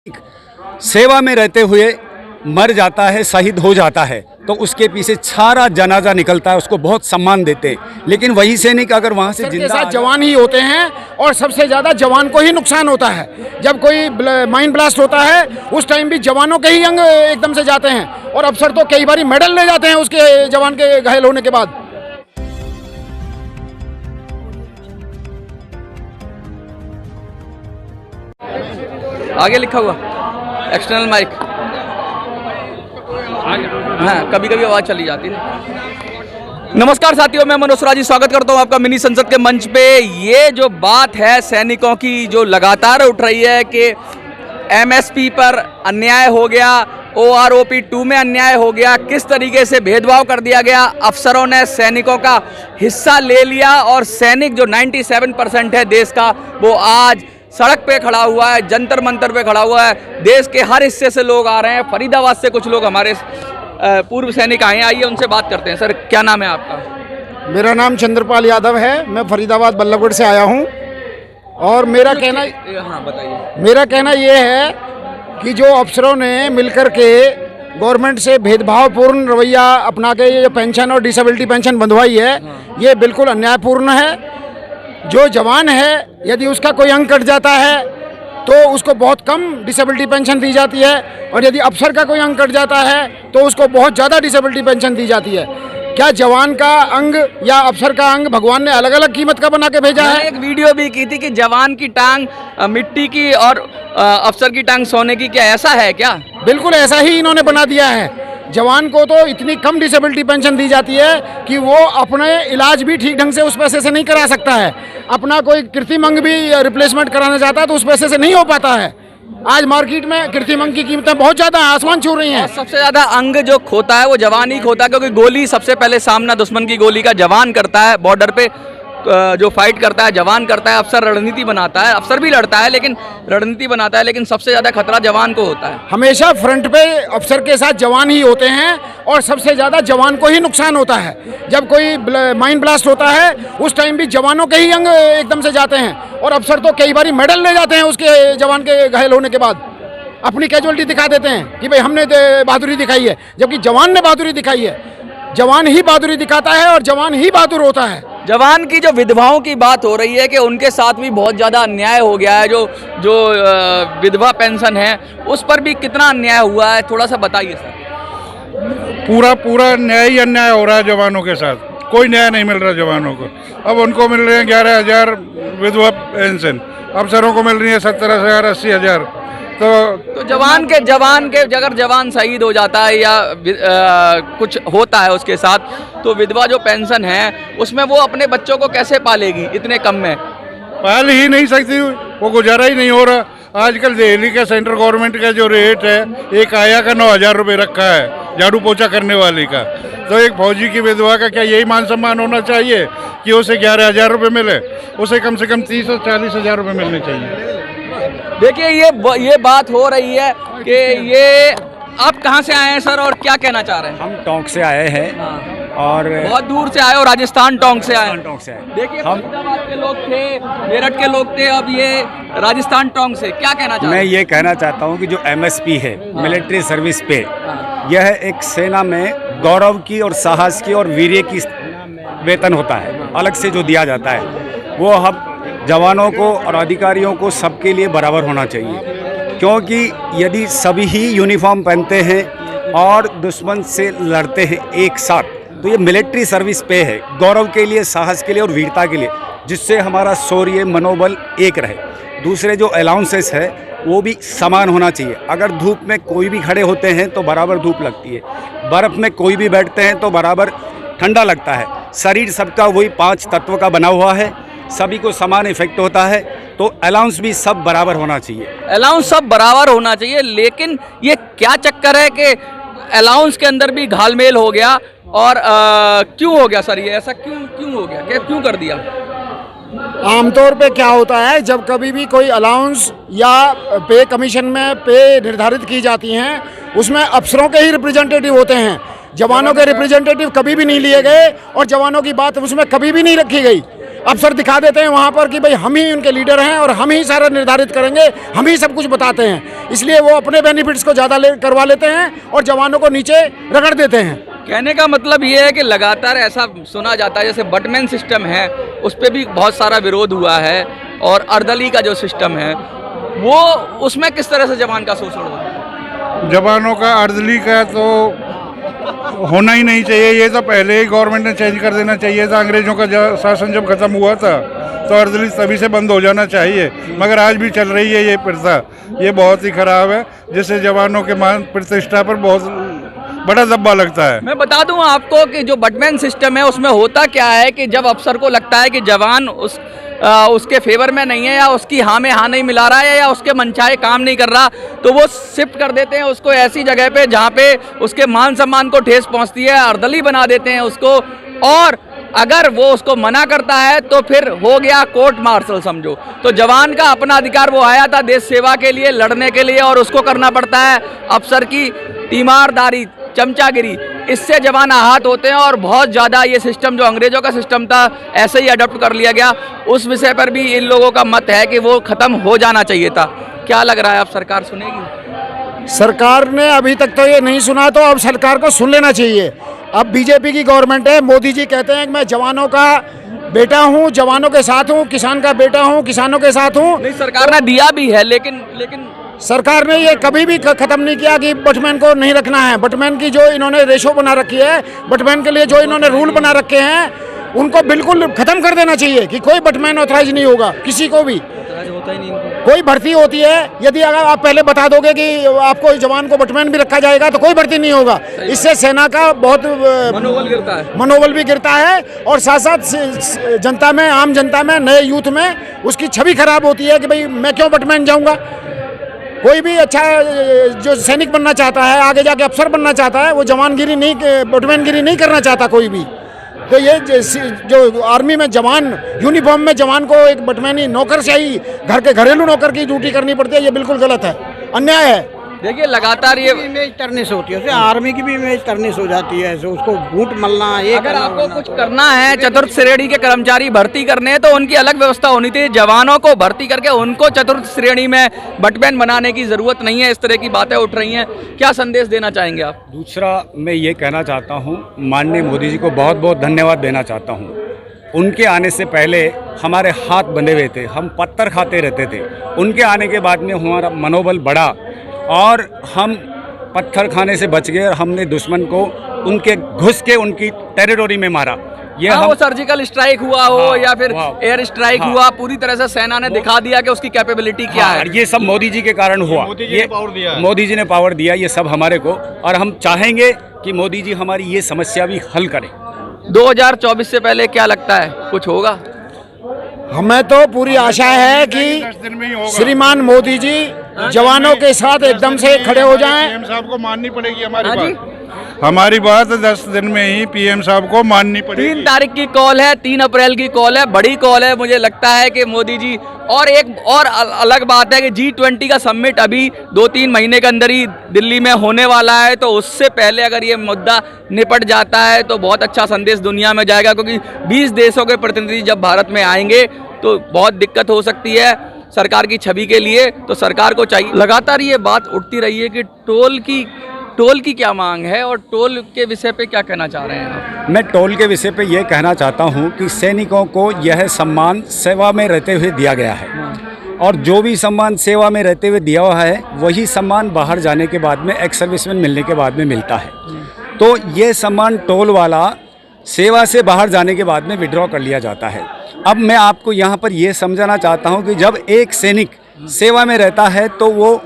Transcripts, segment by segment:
सेवा में रहते हुए मर जाता है, शहीद हो जाता है, तो उसके पीछे सारा जनाजा निकलता है, उसको बहुत सम्मान देते हैं। लेकिन वही सैनिक अगर वहाँ से जिंदा साथ जवान ही होते हैं और सबसे ज़्यादा जवान को ही नुकसान होता है। जब कोई माइन ब्लास्ट होता है उस टाइम भी जवानों के ही अंग एकदम से जाते हैं और अफसर तो कई बार मेडल ले जाते हैं उसके जवान के घायल होने के बाद। आगे लिखा हुआ एक्सटर्नल माइक, हाँ कभी कभी आवाज़ चली जाती है। नमस्कार साथियों, मैं मनोज राजी स्वागत करता हूँ आपका मिनी संसद के मंच पे। ये जो बात है सैनिकों की जो लगातार उठ रही है कि एमएसपी पर अन्याय हो गया, OROP 2 में अन्याय हो गया, किस तरीके से भेदभाव कर दिया गया, अफसरों ने सैनिकों का हिस्सा ले लिया और सैनिक जो 97% है देश का वो आज सड़क पे खड़ा हुआ है, जंतर मंतर पे खड़ा हुआ है। देश के हर हिस्से से लोग आ रहे हैं। फरीदाबाद से कुछ लोग हमारे पूर्व सैनिक आए हैं, आइए उनसे बात करते हैं। सर क्या नाम है आपका? मेरा नाम चंद्रपाल यादव है, मैं फरीदाबाद बल्लभगढ़ से आया हूँ। और मेरा कहना बताइए। मेरा कहना ये है कि जो अफसरों ने मिलकर के गवर्नमेंट से भेदभावपूर्ण रवैया अपना के ये जो पेंशन और डिसेबिलिटी पेंशन बंधवाई है, ये बिल्कुल अन्यायपूर्ण है। जो जवान है यदि उसका कोई अंग कट जाता है तो उसको बहुत कम डिसेबिलिटी पेंशन दी जाती है, और यदि अफसर का कोई अंग कट जाता है तो उसको बहुत ज़्यादा डिसेबिलिटी पेंशन दी जाती है। क्या जवान का अंग या अफसर का अंग भगवान ने अलग अलग कीमत का बना के भेजा है? एक वीडियो भी की थी कि जवान की टांग मिट्टी की और अफसर की टांग सोने की, क्या ऐसा है क्या? बिल्कुल ऐसा ही इन्होंने बना दिया है। जवान को तो इतनी कम डिसेबिलिटी पेंशन दी जाती है कि वो अपने इलाज भी ठीक ढंग से उस पैसे से नहीं करा सकता है। अपना कोई कृत्रिम अंग भी रिप्लेसमेंट कराना चाहता है तो उस पैसे से नहीं हो पाता है। आज मार्केट में कृत्रिम अंग की कीमतें बहुत ज़्यादा आसमान छू रही हैं। सबसे ज़्यादा अंग जो खोता है वो जवान ही खोता है, क्योंकि गोली सबसे पहले सामना दुश्मन की गोली का जवान करता है। बॉर्डर पे जो फाइट करता है जवान करता है, अफसर रणनीति बनाता है, अफसर भी लड़ता है लेकिन रणनीति बनाता है, लेकिन सबसे ज़्यादा खतरा जवान को होता है। हमेशा फ्रंट पे अफसर के साथ जवान ही होते हैं और सबसे ज़्यादा जवान को ही नुकसान होता है। जब कोई माइन ब्लास्ट होता है उस टाइम भी जवानों के ही अंग एकदम से जाते हैं और अफसर तो कई बार मेडल ले जाते हैं उसके जवान के घायल होने के बाद। अपनी कैजुअलिटी दिखा देते हैं कि भाई हमने बहादुरी दिखाई है, जबकि जवान ने बहादुरी दिखाई है। जवान ही बहादुरी दिखाता है और जवान ही बहादुर होता है। जवान की जो विधवाओं की बात हो रही है कि उनके साथ भी बहुत ज़्यादा अन्याय हो गया है, जो विधवा पेंशन है उस पर भी कितना अन्याय हुआ है, थोड़ा सा बताइए सर। पूरा न्याय ही अन्याय हो रहा है जवानों के साथ। कोई न्याय नहीं मिल रहा जवानों को। अब उनको मिल रहे हैं 11,000 विधवा पेंशन, अफसरों को मिल रही है 70,000 80,000। तो जवान के अगर जवान शहीद हो जाता है या कुछ होता है उसके साथ, तो विधवा जो पेंशन है उसमें वो अपने बच्चों को कैसे पालेगी? इतने कम में पाल ही नहीं सकती, वो गुजारा ही नहीं हो रहा। आजकल दिल्ली का सेंट्रल गवर्नमेंट का जो रेट है, एक आया का 9,000 रुपये रखा है झाड़ू पोछा करने वाले का। तो एक फौजी की विधवा का क्या यही मान सम्मान होना चाहिए कि उसे 11,000 रुपये मिले? उसे कम से कम 30 और 40,000 रुपये मिलने चाहिए। देखिए ये बात हो रही है कि ये आप कहाँ से आए हैं सर और क्या कहना चाह रहे हैं? हम टोंक से आए हैं और बहुत दूर से आए हो, राजस्थान टोंक से आए। टोंक से आए। देखिए फरीदाबाद के लोग थे, मेरठ के लोग थे, अब ये राजस्थान टोंक से क्या कहना चाह रहे हैं? मैं ये कहना चाहता हूँ कि जो MSP है मिलिट्री सर्विस पे, यह एक सेना में गौरव की और साहस की और वीर्य की वेतन होता है, अलग से जो दिया जाता है वो हम जवानों को और अधिकारियों को सबके लिए बराबर होना चाहिए। क्योंकि यदि सभी ही यूनिफॉर्म पहनते हैं और दुश्मन से लड़ते हैं एक साथ, तो ये मिलिट्री सर्विस पे है, गौरव के लिए, साहस के लिए और वीरता के लिए, जिससे हमारा शौर्य मनोबल एक रहे। दूसरे जो अलाउंसेस है वो भी समान होना चाहिए। अगर धूप में कोई भी खड़े होते हैं तो बराबर धूप लगती है, बर्फ़ में कोई भी बैठते हैं तो बराबर ठंडा लगता है। शरीर सबका वही 5 तत्व का बना हुआ है, सभी को समान इफेक्ट होता है, तो अलाउंस भी सब बराबर होना चाहिए। अलाउंस सब बराबर होना चाहिए, लेकिन ये क्या चक्कर है कि अलाउंस के अंदर भी घालमेल हो गया? और क्यों हो गया सर ये ऐसा? क्यों हो गया? क्यों कर दिया? आमतौर पे क्या होता है, जब कभी भी कोई अलाउंस या पे कमीशन में पे निर्धारित की जाती हैं, उसमें अफसरों के ही रिप्रेजेंटेटिव होते हैं। जवानों के रिप्रेजेंटेटिव कभी भी नहीं लिए गए और जवानों की बात उसमें कभी भी नहीं रखी गई। अफसर दिखा देते हैं वहाँ पर कि भाई हम ही उनके लीडर हैं और हम ही सारा निर्धारित करेंगे, हम ही सब कुछ बताते हैं, इसलिए वो अपने बेनिफिट्स को ज़्यादा करवा लेते हैं और जवानों को नीचे रगड़ देते हैं। कहने का मतलब ये है कि लगातार ऐसा सुना जाता है, जैसे बटमैन सिस्टम है उस पर भी बहुत सारा विरोध हुआ है, और अर्दली का जो सिस्टम है वो, उसमें किस तरह से जवान का शोषण होता है? जवानों का अर्दली का तो होना ही नहीं चाहिए, ये तो पहले ही गवर्नमेंट ने चेंज कर देना चाहिए था। अंग्रेजों का शासन जब खत्म हुआ था तो अर्दली तभी से बंद हो जाना चाहिए, मगर आज भी चल रही है ये प्रथा, ये बहुत ही खराब है, जिससे जवानों के मान प्रतिष्ठा पर बहुत बड़ा दब्बा लगता है। मैं बता दूं आपको कि जो बटमैन सिस्टम है उसमें होता क्या है कि जब अफसर को लगता है कि जवान उसके फेवर में नहीं है, या उसकी हाँ में हाँ नहीं मिला रहा है, या उसके मनचाहे काम नहीं कर रहा, तो वो शिफ्ट कर देते हैं उसको ऐसी जगह पे जहाँ पे उसके मान सम्मान को ठेस पहुँचती है, अर्दली बना देते हैं उसको, और अगर वो उसको मना करता है तो फिर हो गया कोर्ट मार्शल समझो। तो जवान का अपना अधिकार, वो आया था देश सेवा के लिए, लड़ने के लिए, और उसको करना पड़ता है अफसर की तीमारदारी, चमचागिरी, इससे जवान आहत होते हैं। और बहुत ज़्यादा ये सिस्टम जो अंग्रेजों का सिस्टम था ऐसे ही अडॉप्ट कर लिया गया, उस विषय पर भी इन लोगों का मत है कि वो ख़त्म हो जाना चाहिए था। क्या लग रहा है, अब सरकार सुनेगी? सरकार ने अभी तक तो ये नहीं सुना, तो अब सरकार को सुन लेना चाहिए। अब बीजेपी की गवर्नमेंट है, मोदी जी कहते हैं कि मैं जवानों का बेटा हूँ, जवानों के साथ हूँ, किसान का बेटा हूँ, किसानों के साथ हूँ। नहीं, सरकार ने दिया भी है, लेकिन सरकार ने ये कभी भी खत्म नहीं किया कि बटमैन को नहीं रखना है। बटमैन की जो इन्होंने रेशो बना रखी है, बटमैन के लिए जो इन्होंने रूल बना रखे हैं, उनको बिल्कुल खत्म कर देना चाहिए कि कोई बटमैन ऑथराइज नहीं होगा, किसी को भी होता ही नहीं। कोई भर्ती होती है, यदि अगर आप पहले बता दोगे कि आपको जवान को बटमैन भी रखा जाएगा तो कोई भर्ती नहीं होगा। इससे सेना का बहुत मनोबल भी गिरता है, और साथ साथ जनता में, आम जनता में, नए यूथ में उसकी छवि खराब होती है कि भाई मैं क्यों बटमैन जाऊंगा। कोई भी अच्छा जो सैनिक बनना चाहता है, आगे जाके अफसर बनना चाहता है, वो जवानगिरी नहीं, बटमैनगिरी नहीं करना चाहता कोई भी। तो ये जो आर्मी में जवान, यूनिफॉर्म में जवान को एक बटमैनी नौकरशाही, घर के घरेलू नौकर की ड्यूटी करनी पड़ती है, ये बिल्कुल गलत है, अन्याय है। देखिए लगातार ये इमेज टर्निश होती है, उससे आर्मी की भी इमेज टर्निश हो जाती है, तो उसको घूंट मलना, ये अगर आपको कुछ करना है, चतुर्थ श्रेणी के कर्मचारी भर्ती करने हैं, तो उनकी अलग व्यवस्था होनी चाहिए। जवानों को भर्ती करके उनको चतुर्थ श्रेणी में बटमैन बनाने की जरूरत नहीं है। इस तरह की बातें उठ रही हैं, क्या संदेश देना चाहेंगे आप? दूसरा, मैं ये कहना चाहता हूँ, माननीय मोदी जी को बहुत बहुत धन्यवाद देना चाहता हूँ। उनके आने से पहले हमारे हाथ बंधे हुए थे, हम पत्थर खाते रहते थे। उनके आने के बाद में हमारा मनोबल बढ़ा और हम पत्थर खाने से बच गए, और हमने दुश्मन को उनके घुस के उनकी टेरिटोरी में मारा। ये वो सर्जिकल स्ट्राइक हुआ हो या फिर एयर स्ट्राइक हुआ, पूरी तरह से सेना ने दिखा दिया कि उसकी कैपेबिलिटी क्या है। ये सब मोदी जी के कारण हुआ, ये मोदी जी ने पावर दिया ये सब हमारे को, और हम चाहेंगे कि मोदी जी हमारी ये समस्या भी हल करें। 2024 से पहले क्या लगता है, कुछ होगा? हमें तो पूरी आशा है कि श्रीमान मोदी जी जवानों के साथ एकदम से खड़े हो जाएं। पीएम साहब को माननी पड़ेगी हमारी बात 10 दिन में ही पीएम साहब को माननी पड़ेगी। 3 तारीख की कॉल है, 3 अप्रैल की कॉल है, बड़ी कॉल है। मुझे लगता है कि मोदी जी, और एक और अलग बात है कि G20 का समिट अभी 2-3 महीने के अंदर ही दिल्ली में होने वाला है, तो उससे पहले अगर ये मुद्दा निपट जाता है तो बहुत अच्छा संदेश दुनिया में जाएगा, क्योंकि 20 देशों के प्रतिनिधि जब भारत में आएंगे तो बहुत दिक्कत हो सकती है सरकार की छवि के लिए। तो सरकार को चाहिए, लगातार ये बात उठती रही है कि टोल की क्या मांग है, और टोल के विषय पे क्या कहना चाह रहे हैं आप? मैं टोल के विषय पे ये कहना चाहता हूँ कि सैनिकों को यह सम्मान सेवा में रहते हुए दिया गया है, और जो भी सम्मान सेवा में रहते हुए दिया हुआ है वही सम्मान बाहर जाने के बाद में, एक्स सर्विसमैन मिलने के बाद में मिलता है। तो ये सम्मान टोल वाला सेवा से बाहर जाने के बाद में विड्रॉ कर लिया जाता है। अब मैं आपको यहाँ पर ये समझाना चाहता हूँ कि जब एक सैनिक सेवा में रहता है तो वो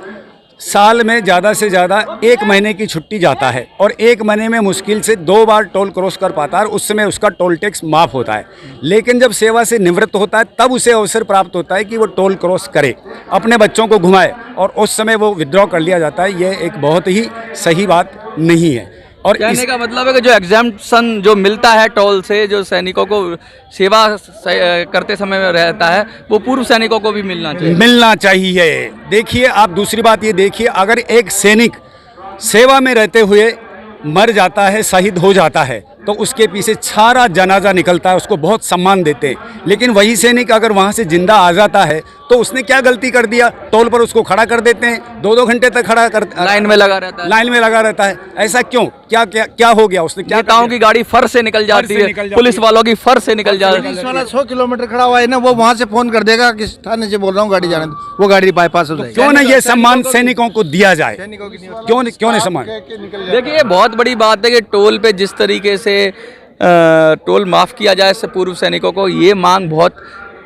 साल में ज़्यादा से ज़्यादा 1 महीने की छुट्टी जाता है, और 1 महीने में मुश्किल से 2 बार टोल क्रॉस कर पाता है, और उस समय उसका टोल टैक्स माफ़ होता है। लेकिन जब सेवा से निवृत्त होता है तब उसे अवसर प्राप्त होता है कि वो टोल क्रॉस करे, अपने बच्चों को घुमाए, और उस समय वो विड्रॉ कर लिया जाता है। ये एक बहुत ही सही बात नहीं है। और कहने का मतलब है कि जो एग्जाम्पशन जो मिलता है टोल से, जो सैनिकों को सेवा करते समय में रहता है, वो पूर्व सैनिकों को भी मिलना चाहिए। देखिए, आप दूसरी बात ये देखिए, अगर एक सैनिक सेवा में रहते हुए मर जाता है, शहीद हो जाता है, तो उसके पीछे सारा जनाजा निकलता है, उसको बहुत सम्मान देते हैं। लेकिन वही सैनिक अगर वहाँ से जिंदा आ जाता है तो उसने क्या गलती कर दिया, टोल पर उसको खड़ा कर देते हैं, 2-2 घंटे तक खड़ा कर लाइन में लगा रहता है। लाइन में लगा रहता है। ऐसा क्यों? क्या क्या क्या हो गया? उसने क्या नेताओं की गाड़ी फर से निकल जाती से है, निकल जाती पुलिस है। वालों की फर से निकल जाती है। पुलिस वाला 100 किलोमीटर खड़ा हुआ है ना, वो वहाँ से फोन कर देगा कि थाने से बोल रहा हूँ गाड़ी जाने दो, वो गाड़ी बाईपास हो जाएगी। क्यों ना ये सम्मान सैनिकों को दिया जाए? क्यों नहीं सम्मान? देखिए ये बहुत बड़ी बात है कि टोल पे जिस तरीके से टोल माफ़ किया जाए इससे पूर्व सैनिकों को, ये मांग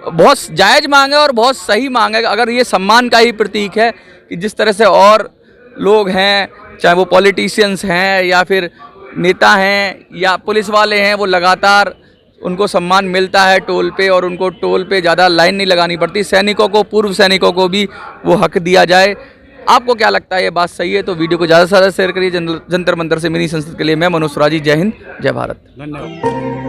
बहुत जायज़ मांग है और बहुत सही मांग है। अगर ये सम्मान का ही प्रतीक है कि जिस तरह से और लोग हैं, चाहे वो पॉलिटिशियंस हैं या फिर नेता हैं या पुलिस वाले हैं, वो लगातार उनको सम्मान मिलता है टोल पे और उनको टोल पे ज़्यादा लाइन नहीं लगानी पड़ती। सैनिकों को, पूर्व सैनिकों को भी वो हक दिया जाए। आपको क्या लगता है ये बात सही है? तो वीडियो को ज़्यादा से ज़्यादा शेयर करिए। जंतर मंतर से मिनी संसद के लिए मैं मनोज सुराजी। जय हिंद, जय भारत। धन्यवाद।